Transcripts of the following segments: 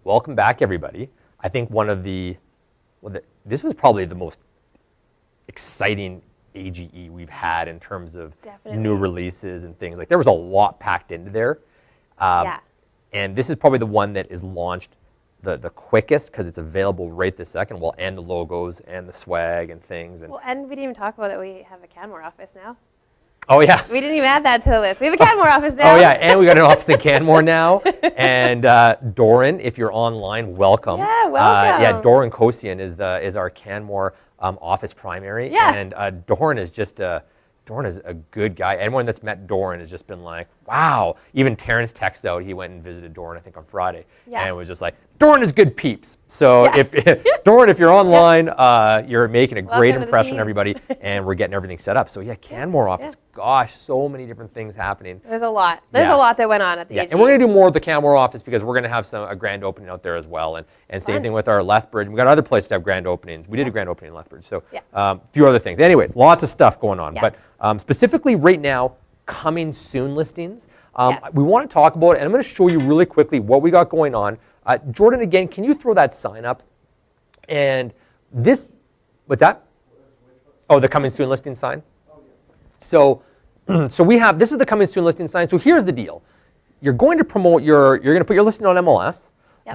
welcome back, everybody. I think this was probably the most exciting AGE we've had in terms of new releases and things. Like, there was a lot packed into there. And this is probably the one that is launched the quickest because it's available right this second. Well, and the logos and the swag and things. And we didn't even talk about that we have a Canmore office now. Oh, yeah. We didn't even add that to the list. We have a Canmore office now. Oh, yeah, and we got an office in Canmore now. And Doran, if you're online, welcome. Yeah, welcome. Doran Kosian is our Canmore office primary. Yeah. And Doran is a good guy. Anyone that's met Doran has just been like, wow. Even Terrence texts out. He went and visited Doran, I think, on Friday. Yeah. And it was just like, Doran is good peeps. So Doran, if you're online, you're making a great impression on everybody, and we're getting everything set up. So yeah, Canmore office. Gosh, so many different things happening. There's a lot. There's a lot that went on at the AGE. And we're going to do more of the Canmore office because we're going to have a grand opening out there as well. And same thing with our Lethbridge. We've got other places to have grand openings. We did a grand opening in Lethbridge. So a few other things. Anyways, lots of stuff going on. But specifically right now, coming soon listings. We want to talk about it, and I'm going to show you really quickly what we got going on. Jordan, again, can you throw that sign up? And this, what's that? Oh, the coming soon listing sign? So we have, this is the coming soon listing sign. So here's the deal. You're going to promote you're going to put your listing on MLS,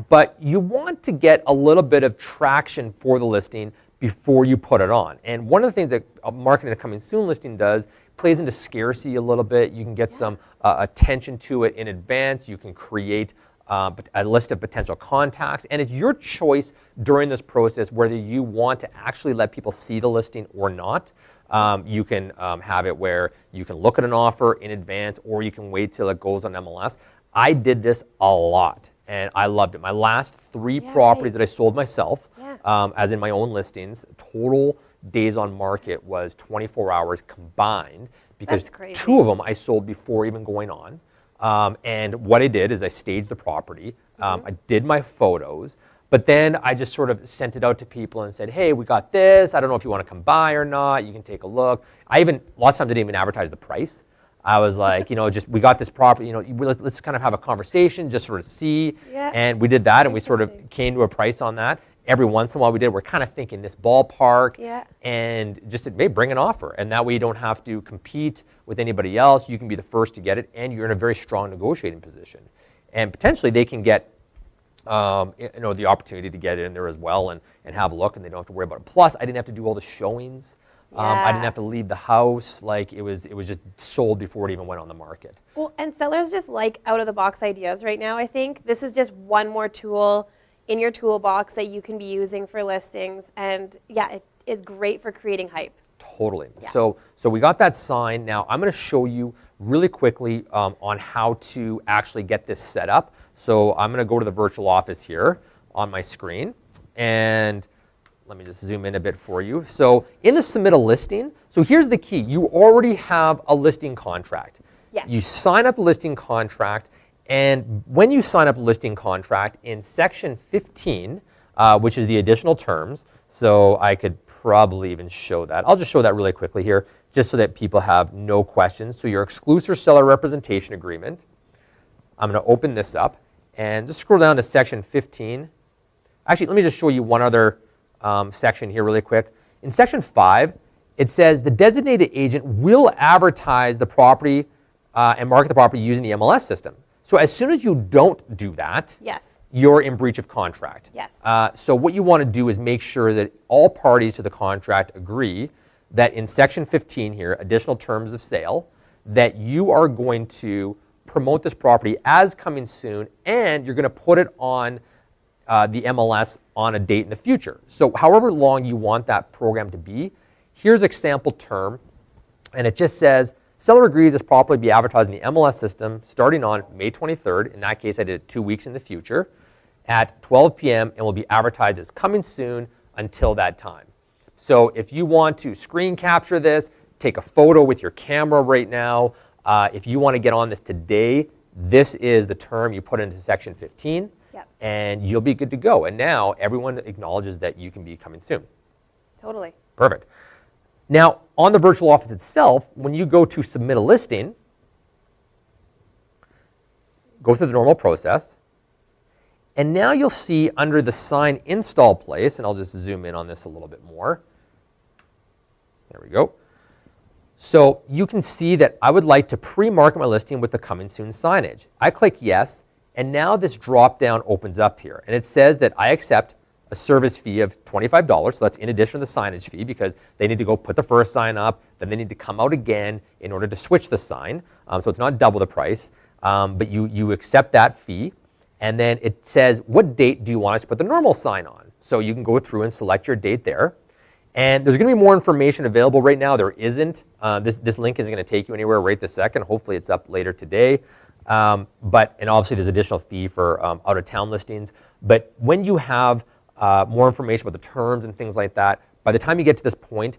but you want to get a little bit of traction for the listing before you put it on. And one of the things that marketing a coming soon listing does, plays into scarcity a little bit. You can get some attention to it in advance. You can create a list of potential contacts, and it's your choice during this process whether you want to actually let people see the listing or not. You can have it where you can look at an offer in advance, or you can wait till it goes on MLS. I did this a lot, and I loved it. My last 3 properties that I sold myself, as in my own listings, total days on market was 24 hours combined, because 2 of them I sold before even going on. And what I did is I staged the property, I did my photos, but then I just sort of sent it out to people and said, hey, we got this, I don't know if you want to come by or not, you can take a look. I even, lots of times I didn't even advertise the price. I was like, we got this property, let's kind of have a conversation, just sort of see. And we did that, and we sort of came to a price on that. Every once in a while we're kind of thinking this ballpark, and just it may bring an offer, and that way you don't have to compete with anybody else. You can be the first to get it, and you're in a very strong negotiating position. And potentially they can get the opportunity to get it in there as well and have a look, and they don't have to worry about it. Plus, I didn't have to do all the showings. I didn't have to leave the house. Like, it was just sold before it even went on the market. Well, and sellers just like out-of-the-box ideas right now, I think. This is just one more tool in your toolbox that you can be using for listings, and it is great for creating hype. Totally. So we got that sign. Now I'm going to show you really quickly on how to actually get this set up. So I'm going to go to the virtual office here on my screen, and let me just zoom in a bit for you. So in the submit a listing, so here's the key. You already have a listing contract. You sign up the listing contract, and when you sign up the listing contract in section 15, which is the additional terms, so I could probably even show that. I'll just show that really quickly here, just so that people have no questions. So your exclusive seller representation agreement, I'm going to open this up and just scroll down to section 15. Actually, let me just show you one other section here really quick. In section 5, it says the designated agent will advertise the property and market the property using the MLS system. So as soon as you don't do that, you're in breach of contract. So what you want to do is make sure that all parties to the contract agree that in section 15 here, additional terms of sale, that you are going to promote this property as coming soon, and you're going to put it on the MLS on a date in the future. So however long you want that program to be, here's example term, and it just says, seller agrees this property be advertised in the MLS system starting on May 23rd. In that case, I did it 2 weeks in the future at 12 p.m. and will be advertised as coming soon until that time. So if you want to screen capture this, take a photo with your camera right now. If you want to get on this today, this is the term you put into section 15, and you'll be good to go. And now everyone acknowledges that you can be coming soon. Totally. Perfect. Now, on the virtual office itself, when you go to submit a listing, go through the normal process, And now you'll see under the sign install place, and I'll just zoom in on this a little bit more. There we go. So you can see that I would like to pre-market my listing with the coming soon signage. I click yes, and now this drop down opens up here. And it says that I accept a service fee of $25, so that's in addition to the signage fee, because they need to go put the first sign up, then they need to come out again in order to switch the sign, so it's not double the price, but you accept that fee, and then it says, what date do you want us to put the normal sign on? So you can go through and select your date there, and there's going to be more information available. Right now there isn't. This link isn't going to take you anywhere right this second. Hopefully it's up later today, and obviously there's additional fee for out-of-town listings, but when you have more information about the terms and things like that, by the time you get to this point,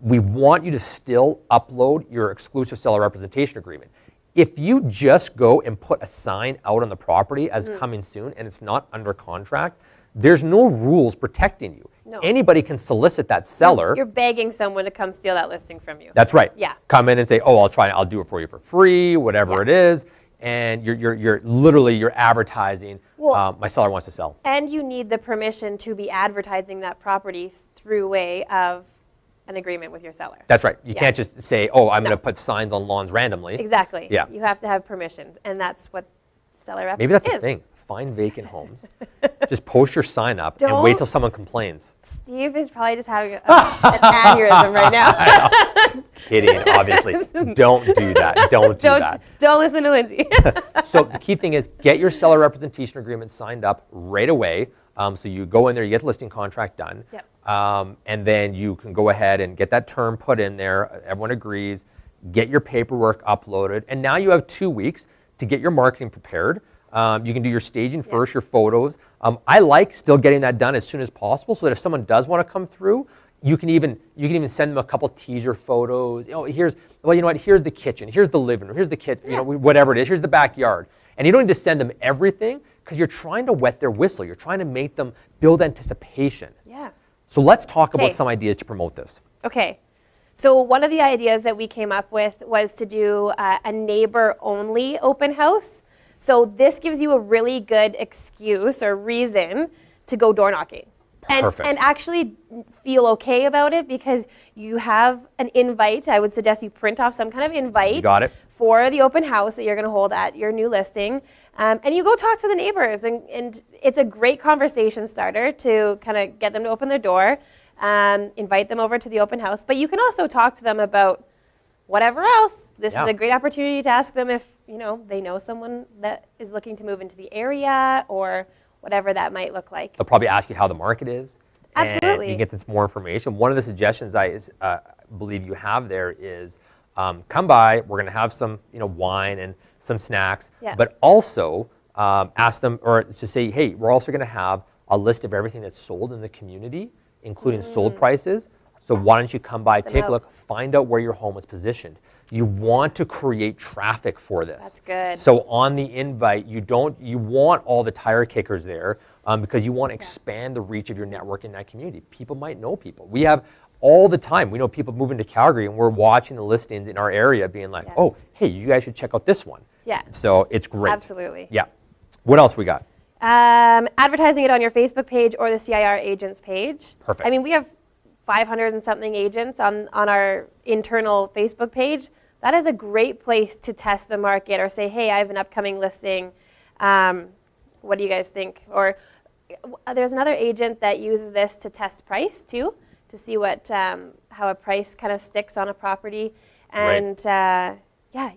we want you to still upload your exclusive seller representation agreement. If you just go and put a sign out on the property as coming soon and it's not under contract, there's no rules protecting you. No. Anybody can solicit that seller. You're begging someone to come steal that listing from you. That's right. Yeah. Come in and say, oh, I'll do it for you for free, whatever it is. And you're literally advertising, my seller wants to sell. And you need the permission to be advertising that property through way of an agreement with your seller. That's right. You can't just say, oh, I'm going to put signs on lawns randomly. Exactly. Yeah. You have to have permission, and that's what seller rep Maybe that's is. the thing. Find vacant homes. Just post your sign up and wait till someone complains. Steve is probably just having an aneurysm right now. Kidding, obviously. Don't do that. Don't do that. Don't listen to Lindsay. So the key thing is get your seller representation agreement signed up right away. So you go in there, you get the listing contract done. Yep. And then you can go ahead and get that term put in there. Everyone agrees. Get your paperwork uploaded. And now you have 2 weeks to get your marketing prepared. You can do your staging first, your photos. I like still getting that done as soon as possible, so that if someone does want to come through, you can even send them a couple teaser photos. Here's the kitchen, here's the living room, here's the kitchen, whatever it is, here's the backyard. And you don't need to send them everything, because you're trying to wet their whistle. You're trying to make them build anticipation. Yeah. So let's talk about some ideas to promote this. Okay. So one of the ideas that we came up with was to do a neighbor-only open house. So this gives you a really good excuse or reason to go door knocking. Perfect. And actually feel okay about it, because you have an invite. I would suggest you print off some kind of invite for the open house that you're going to hold at your new listing. And you go talk to the neighbors. And it's a great conversation starter to kind of get them to open their door, invite them over to the open house. But you can also talk to them about whatever else. This is a great opportunity to ask them if they know someone that is looking to move into the area, or whatever that might look like. They'll probably ask you how the market is. Absolutely. And you can get this more information. One of the suggestions I believe you have there is come by. We're going to have some wine and some snacks, but also ask them, or to say, hey, we're also going to have a list of everything that's sold in the community, including sold prices. So why don't you come by, take a look, find out where your home is positioned. You want to create traffic for this. That's good. So on the invite, you want all the tire kickers there, because you want to expand the reach of your network in that community. People might know people. We have all the time, we know people moving to Calgary, and we're watching the listings in our area being like, oh, hey, you guys should check out this one. Yeah. So it's great. Absolutely. Yeah. What else we got? Advertising it on your Facebook page or the CIR agents page. Perfect. I mean, we have 500 and something agents on our internal Facebook page. That is a great place to test the market, or say, hey, I have an upcoming listing. What do you guys think? Or there's another agent that uses this to test price too, to see what how a price kind of sticks on a property. And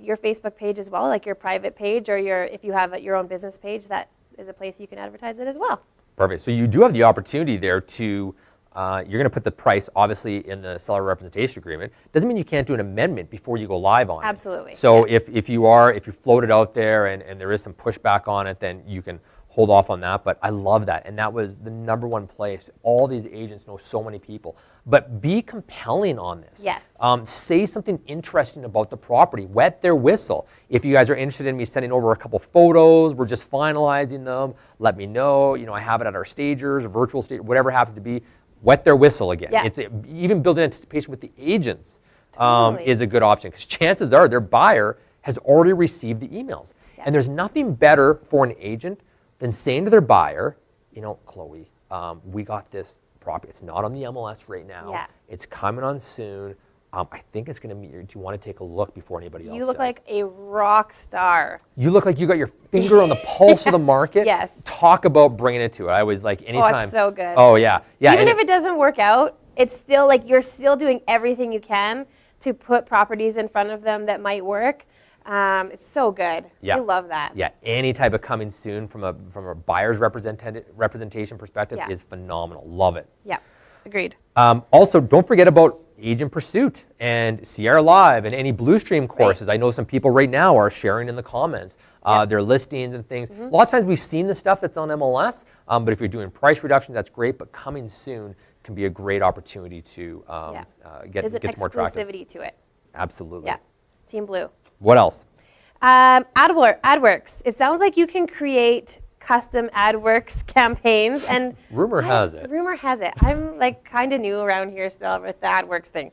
your Facebook page as well, like your private page, or if you have your own business page, that is a place you can advertise it as well. Perfect. So you do have the opportunity there to you're going to put the price, obviously, in the seller representation agreement. Doesn't mean you can't do an amendment before you go live on it. Absolutely. So if you float it out there and there is some pushback on it, then you can hold off on that. But I love that. And that was the number one place. All these agents know so many people. But be compelling on this. Yes. Say something interesting about the property. Wet their whistle. If you guys are interested in me sending over a couple photos, we're just finalizing them, let me know. I have it at our stagers, virtual stage, whatever it happens to be. Wet their whistle again. Yeah. Even building anticipation with the agents is a good option, because chances are their buyer has already received the emails. Yeah. And there's nothing better for an agent then saying to their buyer, Chloe, we got this property. It's not on the MLS right now. Yeah. It's coming on soon. I think it's going to meet you. Do you want to take a look before anybody else You look does? like a rock star. You look like you got your finger on the pulse of the market. Yes. Talk about bringing it to it. I was like, anytime. Oh, it's so good. Oh, yeah. Yeah. Even if it doesn't work out, it's still like you're still doing everything you can to put properties in front of them that might work. It's so good. Yeah. I love that. Yeah, any type of coming soon from a buyer's representation perspective is phenomenal. Love it. Yeah, agreed. Also, don't forget about Agent Pursuit and Sierra Live and any Blue Stream courses. Right. I know some people right now are sharing in the comments their listings and things. A lot of times we've seen the stuff that's on MLS, but if you're doing price reductions, that's great. But coming soon can be a great opportunity to get There's an more attractive. exclusivity to it. Absolutely. Yeah, Team Blue. What else? AdWorks. It sounds like you can create custom AdWorks campaigns, and Rumor has it. Rumor has it. I'm like kind of new around here still with the AdWorks thing.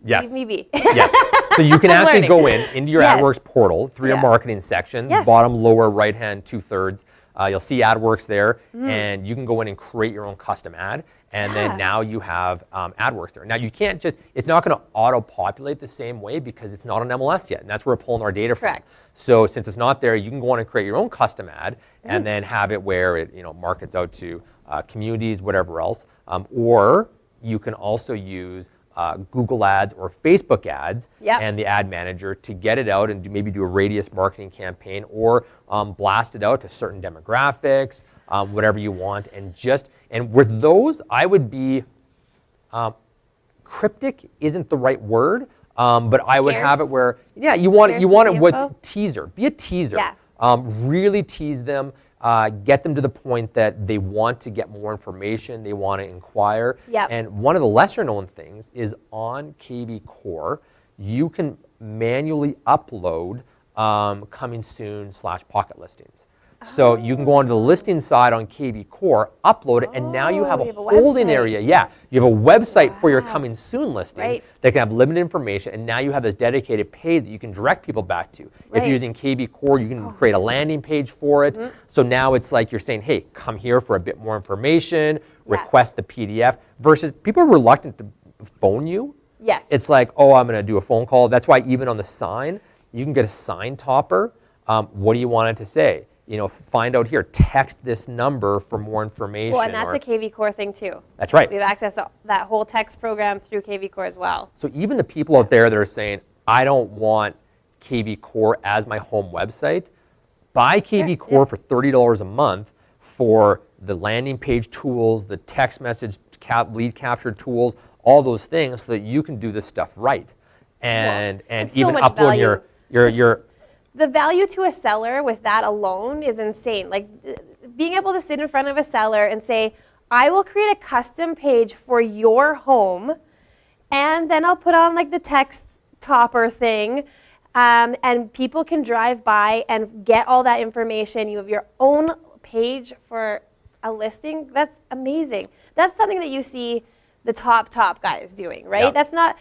Yes. Leave me be. Yes. So you can actually go into your AdWorks portal through your marketing section, bottom lower right hand 2/3. You'll see AdWorks there, and you can go in and create your own custom ad. And then now you have AdWorks there. Now you can't it's not going to auto-populate the same way because it's not on MLS yet. And that's where we're pulling our data from. Correct. So since it's not there, you can go on and create your own custom ad and then have it where it markets out to communities, whatever else. Or you can also use Google ads or Facebook ads and the ad manager to get it out and maybe do a radius marketing campaign or blast it out to certain demographics, whatever you want. And with those, I would be, cryptic isn't the right word, but I would have it where, you want it with teaser. Be a teaser. Yeah. Really tease them. Get them to the point that they want to get more information, they want to inquire. Yep. And one of the lesser known things is on KV Core, you can manually upload coming soon / pocket listings. So you can go onto the listing side on KV Core, upload it, and now you have a holding area. Yeah, you have a website for your coming soon listing that can have limited information, and now you have this dedicated page that you can direct people back to. If you're using KV Core, you can create a landing page for it. So now it's like you're saying, hey, come here for a bit more information, request the PDF, versus people are reluctant to phone you. Yes. It's like, oh, I'm going to do a phone call. That's why even on the sign, you can get a sign topper. What do you want it to say? Find out here, text this number for more information. Well, and that's a KV Core thing too. That's right. We have access to that whole text program through KV Core as well. So even the people out there that are saying, I don't want KV Core as my home website, buy KV Core for $30 a month for the landing page tools, the text message lead capture tools, all those things so that you can do this stuff right. And even so upload your the value to a seller with that alone is insane. Like being able to sit in front of a seller and say, I will create a custom page for your home, and then I'll put on like the text topper thing, and people can drive by and get all that information. You have your own page for a listing. That's amazing. That's something that you see the top guys doing, right? That's not,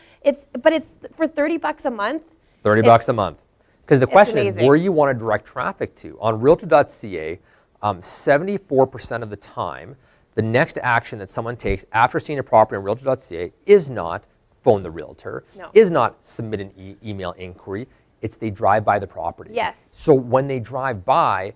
but it's for $30 a month. $30 a month. Because the question is where you want to direct traffic to. On Realtor.ca, 74% of the time, the next action that someone takes after seeing a property on Realtor.ca is not phone the realtor, is not submit an email inquiry, it's they drive by the property. Yes. So when they drive by,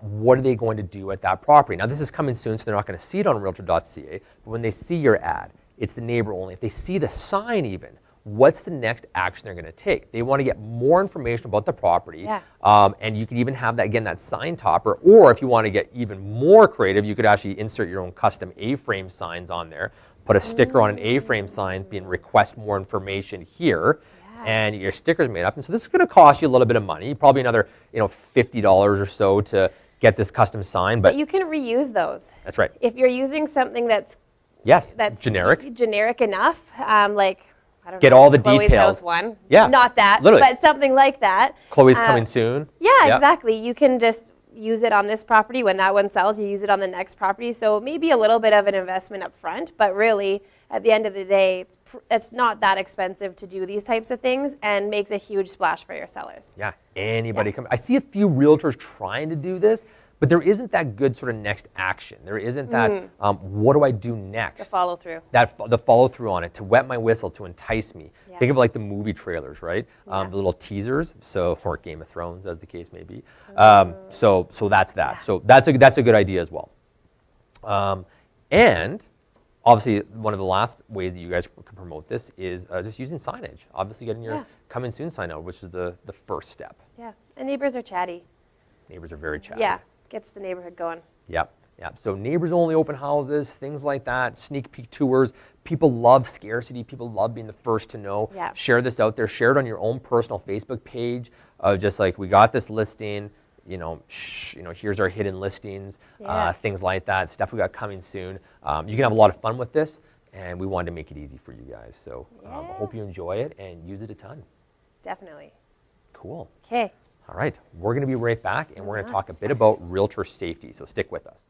what are they going to do at that property? Now this is coming soon, so they're not going to see it on Realtor.ca, but when they see your ad, it's the neighbor only. If they see the sign even, what's the next action they're going to take? They want to get more information about the property, and you could even have that, again, that sign topper, or if you want to get even more creative, you could actually insert your own custom A-frame signs on there, put a sticker on an A-frame sign being request more information here, and your sticker's made up. And so this is going to cost you a little bit of money, probably another $50 or so to get this custom sign. But you can reuse those. That's right. If you're using something that's generic enough, like, I don't get know, all the Chloe's details. House one. Yeah. Not that, literally. but something like that. Chloe's coming soon. Yeah, exactly. You can just use it on this property. When that one sells, you use it on the next property. So maybe a little bit of an investment up front, but really at the end of the day, it's not that expensive to do these types of things and makes a huge splash for your sellers. Yeah, anybody come. I see a few realtors trying to do this, but there isn't that good sort of next action. There isn't that, what do I do next? The follow through. The follow through on it, to wet my whistle, to entice me. Yeah. Think of like the movie trailers, right? The little teasers, or Game of Thrones, as the case may be. So that's that. Yeah. So that's a good idea as well. And obviously, one of the last ways that you guys can promote this is just using signage. Obviously, getting your coming soon sign out, which is the first step. Yeah, and neighbors are chatty. Neighbors are very chatty. Yeah, gets the neighborhood going. Yep. So neighbors only open houses, things like that, sneak peek tours. People love scarcity. People love being the first to know. Yeah. Share this out there. Share it on your own personal Facebook page. Just like, we got this listing. Here's our hidden listings, things like that, stuff we got coming soon. You can have a lot of fun with this, and we wanted to make it easy for you guys. So I hope you enjoy it and use it a ton. Definitely. Cool. Okay. All right, we're going to be right back, and we're going to talk a bit about realtor safety, so stick with us.